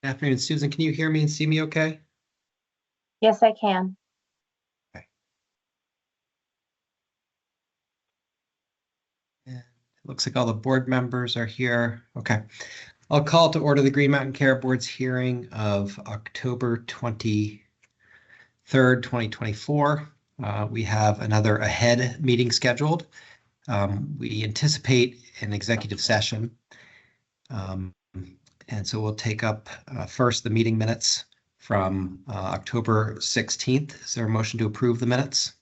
Afternoon, Susan. Can you hear me and see me okay? Yes, I can. Okay. And it looks like all the board members are here. Okay. I'll call to order the Green Mountain Care Board's hearing of October 23rd, 2024. We have another ahead meeting scheduled. We anticipate an executive session. And so we'll take up first the meeting minutes from October 16th. Is there a motion to approve the minutes?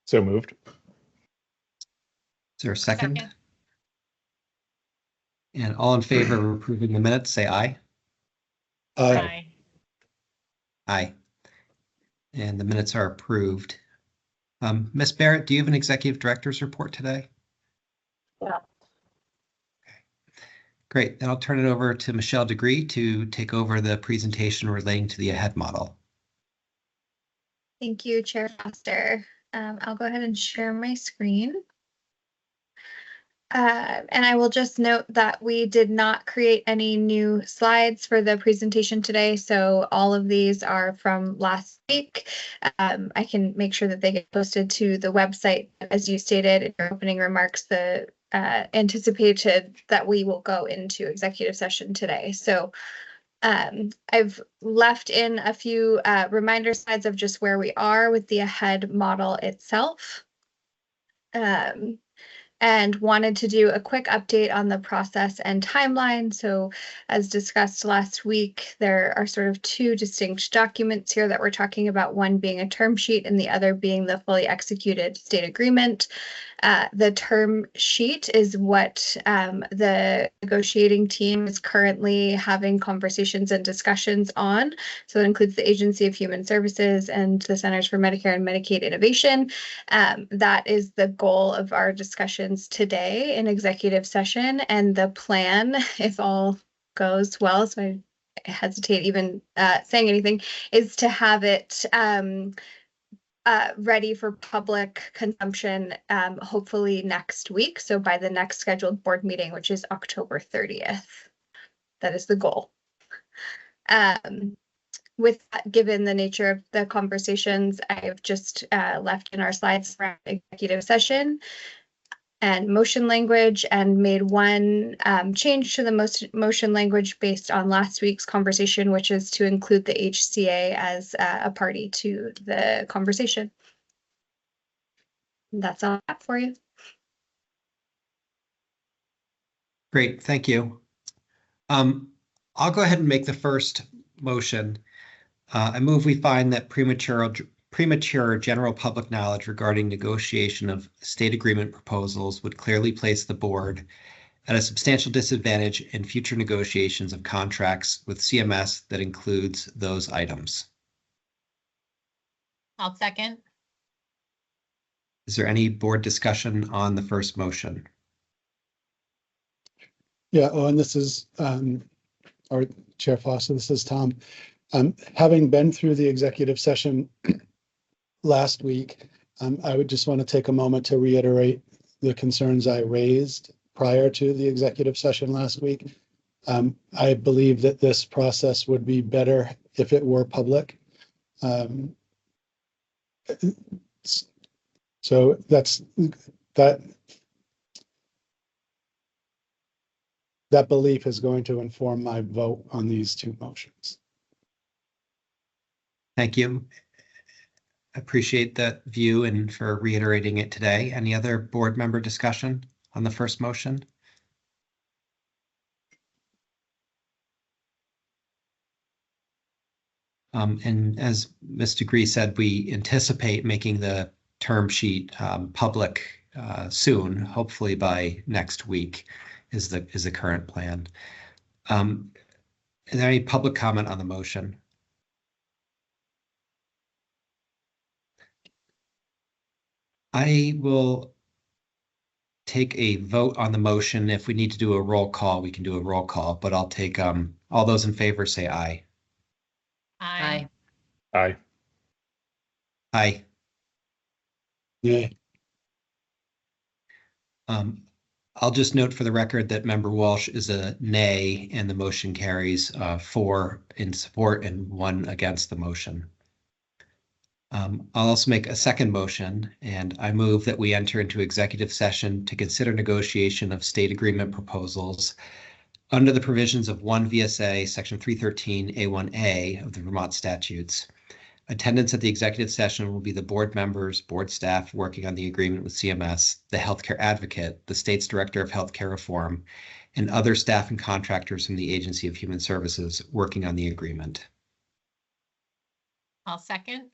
So moved. Is there a second? And all in favor of approving the minutes, say aye. Aye. Aye. And the minutes are approved. Ms. Barrett, do you have an executive director's report today? Yeah. Great. Then I'll turn it over to Michelle Degree to take over the presentation relating to the AHEAD model. Thank you, Chair Foster. I'll go ahead and share my screen. And I will just note that we did not create any new slides for the presentation today, so all of these are from last week. I can make sure that they get posted to the website. As you stated in your opening remarks, the anticipated that we will go into executive session today. So I've left in a few reminder slides of just where we are with the AHEAD model itself. And wanted to do a quick update on the process and timeline. So as discussed last week, there are sort of two distinct documents here that we're talking about, one being a term sheet and the other being the fully executed state agreement. The term sheet is what the negotiating team is currently having conversations and discussions on. So it includes the Agency of Human Services and the Centers for Medicare and Medicaid Innovation. That is the goal of our discussions today in executive session, and the plan, if all goes well, so I hesitate even saying anything, is to have it ready for public consumption, hopefully next week. So by the next scheduled board meeting, which is October 30th. That is the goal. With that, given the nature of the conversations, I've just left in our slides around executive session and motion language, and made one change to the motion language based on last week's conversation, which is to include the HCA as a party to the conversation. And that's all I have for you. Great, thank you. I'll go ahead and make the first motion. I move we find that premature general public knowledge regarding negotiation of state agreement proposals would clearly place the board at a substantial disadvantage in future negotiations of contracts with CMS that includes those items. I'll second. Is there any board discussion on the first motion? Yeah, and this is our Chair Foster, this is Tom. Having been through the executive session last week, I would just want to take a moment to reiterate the concerns I raised prior to the executive session last week. I believe that this process would be better if it were public. So that belief is going to inform my vote on these two motions. Thank you. I appreciate that view and for reiterating it today. Any other board member discussion on the first motion? And as Ms. Degree said, we anticipate making the term sheet public soon, hopefully by next week is the current plan. Is there any public comment on the motion? I will take a vote on the motion. If we need to do a roll call, we can do a roll call, but I'll take all those in favor say aye. Aye. Aye. Aye. Yeah. I'll just note for the record that Member Walsh is a nay, and the motion carries 4 in support and 1 against the motion. I'll also make a second motion, and I move that we enter into executive session to consider negotiation of state agreement proposals under the provisions of 1 VSA Section 313 A1A of the Vermont statutes. Attendance at the executive session will be the board members, board staff working on the agreement with CMS, the healthcare advocate, the state's director of healthcare reform, and other staff and contractors from the Agency of Human Services working on the agreement. I'll second.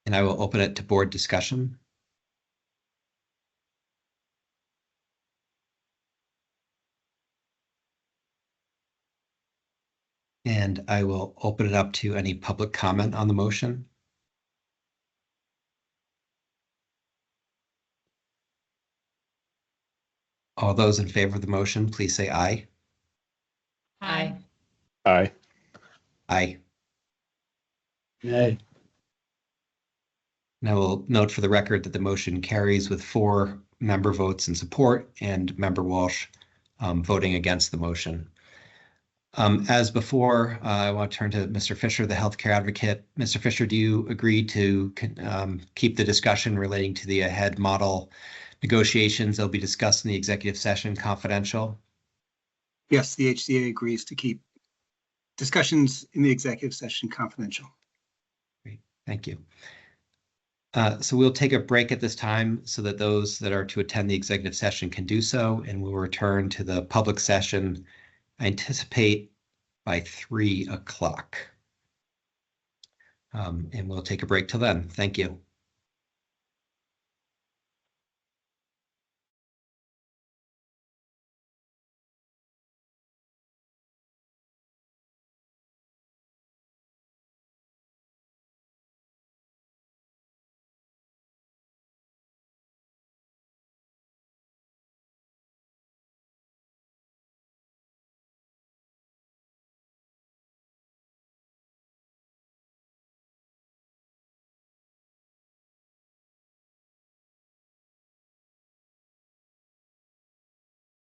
And I will open it to board discussion. And I will open it up to any public comment on the motion. All those in favor of the motion, please say aye. Aye. Aye. Aye. Nay. And I will note for the record that the motion carries with 4 member votes in support and Member Walsh voting against the motion. As before, I want to turn to Mr. Fisher, the healthcare advocate. Mr. Fisher, do you agree to keep the discussion relating to the AHEAD model negotiations that will be discussed in the executive session confidential? Yes, the HCA agrees to keep discussions in the executive session confidential. Great, thank you. So we'll take a break at this time so that those that are to attend the executive session can do so, and we'll return to the public session, I anticipate, by 3 o'clock. And we'll take a break till then. Thank you.